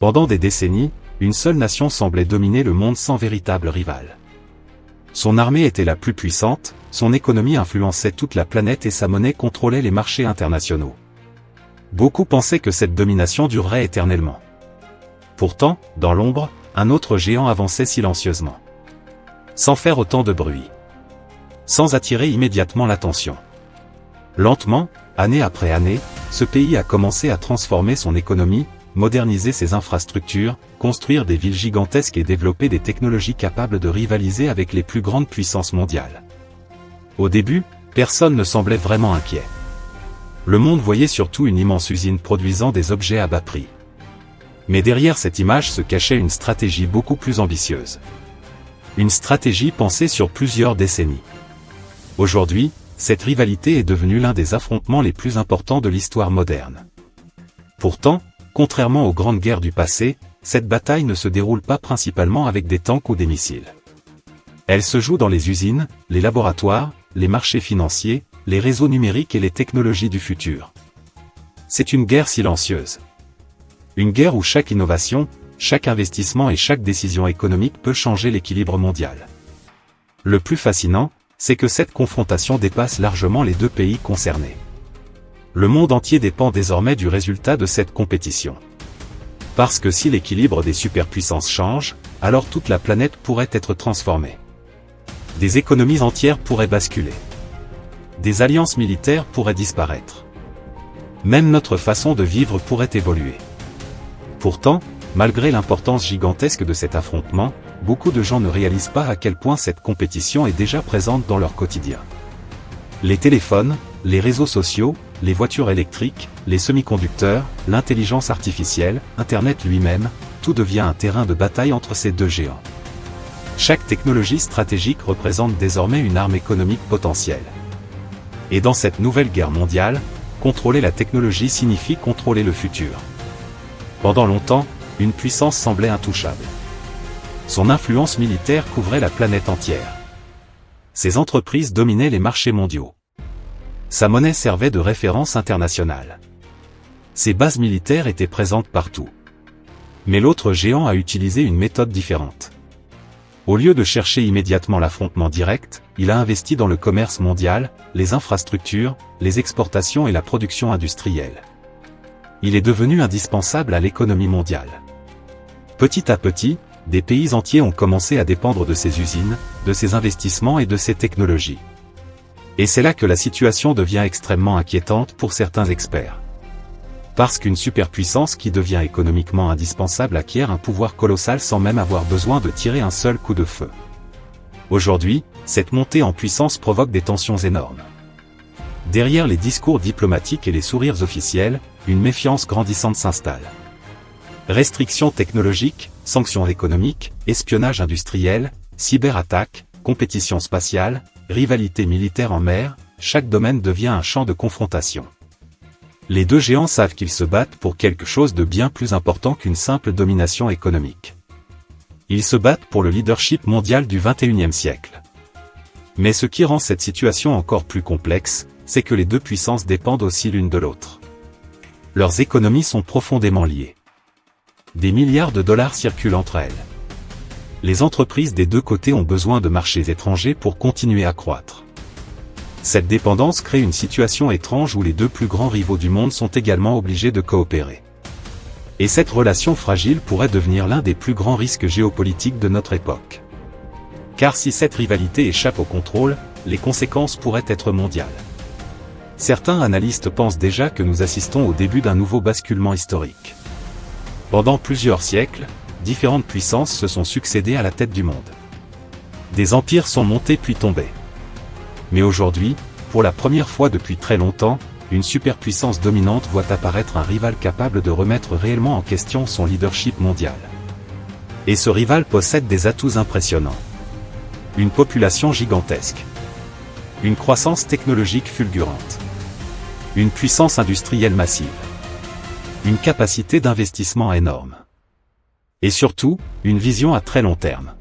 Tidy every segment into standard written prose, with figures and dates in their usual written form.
Pendant des décennies, une seule nation semblait dominer le monde sans véritable rival. Son armée était la plus puissante, son économie influençait toute la planète et sa monnaie contrôlait les marchés internationaux. Beaucoup pensaient que cette domination durerait éternellement. Pourtant, dans l'ombre, un autre géant avançait silencieusement. Sans faire autant de bruit. Sans attirer immédiatement l'attention. Lentement, année après année, ce pays a commencé à transformer son économie, moderniser ses infrastructures, construire des villes gigantesques et développer des technologies capables de rivaliser avec les plus grandes puissances mondiales. Au début, personne ne semblait vraiment inquiet. Le monde voyait surtout une immense usine produisant des objets à bas prix. Mais derrière cette image se cachait une stratégie beaucoup plus ambitieuse. Une stratégie pensée sur plusieurs décennies. Aujourd'hui, cette rivalité est devenue l'un des affrontements les plus importants de l'histoire moderne. Pourtant, contrairement aux grandes guerres du passé, cette bataille ne se déroule pas principalement avec des tanks ou des missiles. Elle se joue dans les usines, les laboratoires, les marchés financiers, les réseaux numériques et les technologies du futur. C'est une guerre silencieuse. Une guerre où chaque innovation, chaque investissement et chaque décision économique peut changer l'équilibre mondial. Le plus fascinant, c'est que cette confrontation dépasse largement les deux pays concernés. Le monde entier dépend désormais du résultat de cette compétition. Parce que si l'équilibre des superpuissances change, alors toute la planète pourrait être transformée. Des économies entières pourraient basculer. Des alliances militaires pourraient disparaître. Même notre façon de vivre pourrait évoluer. Pourtant, malgré l'importance gigantesque de cet affrontement, beaucoup de gens ne réalisent pas à quel point cette compétition est déjà présente dans leur quotidien. Les téléphones, les réseaux sociaux, les voitures électriques, les semi-conducteurs, l'intelligence artificielle, Internet lui-même, tout devient un terrain de bataille entre ces deux géants. Chaque technologie stratégique représente désormais une arme économique potentielle. Et dans cette nouvelle guerre mondiale, contrôler la technologie signifie contrôler le futur. Pendant longtemps, une puissance semblait intouchable. Son influence militaire couvrait la planète entière. Ses entreprises dominaient les marchés mondiaux. Sa monnaie servait de référence internationale. Ses bases militaires étaient présentes partout. Mais l'autre géant a utilisé une méthode différente. Au lieu de chercher immédiatement l'affrontement direct, il a investi dans le commerce mondial, les infrastructures, les exportations et la production industrielle. Il est devenu indispensable à l'économie mondiale. Petit à petit, des pays entiers ont commencé à dépendre de ses usines, de ses investissements et de ses technologies. Et c'est là que la situation devient extrêmement inquiétante pour certains experts. Parce qu'une superpuissance qui devient économiquement indispensable acquiert un pouvoir colossal sans même avoir besoin de tirer un seul coup de feu. Aujourd'hui, cette montée en puissance provoque des tensions énormes. Derrière les discours diplomatiques et les sourires officiels, une méfiance grandissante s'installe. Restrictions technologiques, sanctions économiques, espionnage industriel, cyberattaques, compétition spatiale, rivalité militaire en mer, chaque domaine devient un champ de confrontation. Les deux géants savent qu'ils se battent pour quelque chose de bien plus important qu'une simple domination économique. Ils se battent pour le leadership mondial du XXIe siècle. Mais ce qui rend cette situation encore plus complexe, c'est que les deux puissances dépendent aussi l'une de l'autre. Leurs économies sont profondément liées. Des milliards de dollars circulent entre elles. Les entreprises des deux côtés ont besoin de marchés étrangers pour continuer à croître. Cette dépendance crée une situation étrange où les deux plus grands rivaux du monde sont également obligés de coopérer. Et cette relation fragile pourrait devenir l'un des plus grands risques géopolitiques de notre époque. Car si cette rivalité échappe au contrôle, les conséquences pourraient être mondiales. Certains analystes pensent déjà que nous assistons au début d'un nouveau basculement historique. Pendant plusieurs siècles, différentes puissances se sont succédées à la tête du monde. Des empires sont montés puis tombés. Mais aujourd'hui, pour la première fois depuis très longtemps, une superpuissance dominante voit apparaître un rival capable de remettre réellement en question son leadership mondial. Et ce rival possède des atouts impressionnants. Une population gigantesque. Une croissance technologique fulgurante. Une puissance industrielle massive. Une capacité d'investissement énorme. Et surtout, une vision à très long terme.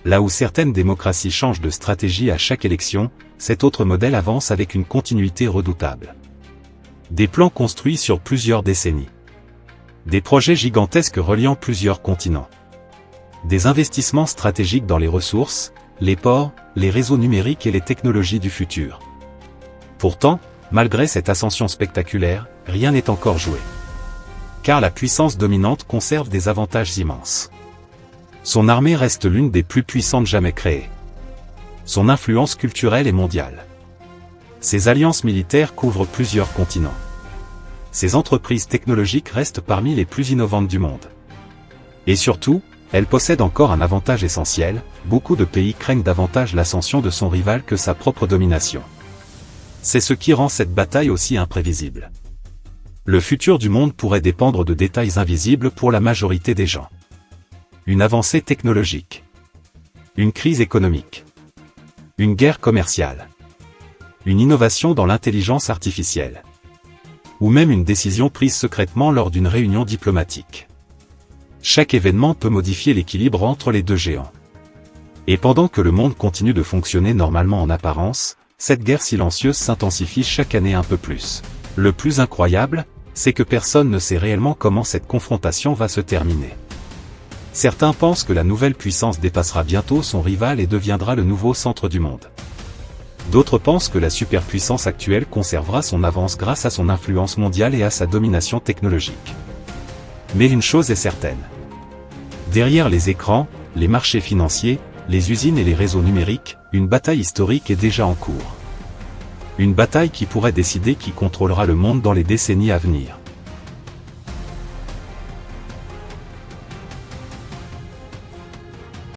Là où certaines démocraties changent de stratégie à chaque élection, cet autre modèle avance avec une continuité redoutable. Des plans construits sur plusieurs décennies. Des projets gigantesques reliant plusieurs continents. Des investissements stratégiques dans les ressources, les ports, les réseaux numériques et les technologies du futur. Pourtant, malgré cette ascension spectaculaire, rien n'est encore joué. Car la puissance dominante conserve des avantages immenses. Son armée reste l'une des plus puissantes jamais créées. Son influence culturelle est mondiale. Ses alliances militaires couvrent plusieurs continents. Ses entreprises technologiques restent parmi les plus innovantes du monde. Et surtout, elle possède encore un avantage essentiel, beaucoup de pays craignent davantage l'ascension de son rival que sa propre domination. C'est ce qui rend cette bataille aussi imprévisible. Le futur du monde pourrait dépendre de détails invisibles pour la majorité des gens. Une avancée technologique. Une crise économique. Une guerre commerciale. Une innovation dans l'intelligence artificielle. Ou même une décision prise secrètement lors d'une réunion diplomatique. Chaque événement peut modifier l'équilibre entre les deux géants. Et pendant que le monde continue de fonctionner normalement en apparence, cette guerre silencieuse s'intensifie chaque année un peu plus. Le plus incroyable, c'est que personne ne sait réellement comment cette confrontation va se terminer. Certains pensent que la nouvelle puissance dépassera bientôt son rival et deviendra le nouveau centre du monde. D'autres pensent que la superpuissance actuelle conservera son avance grâce à son influence mondiale et à sa domination technologique. Mais une chose est certaine. Derrière les écrans, les marchés financiers, les usines et les réseaux numériques, une bataille historique est déjà en cours. Une bataille qui pourrait décider qui contrôlera le monde dans les décennies à venir.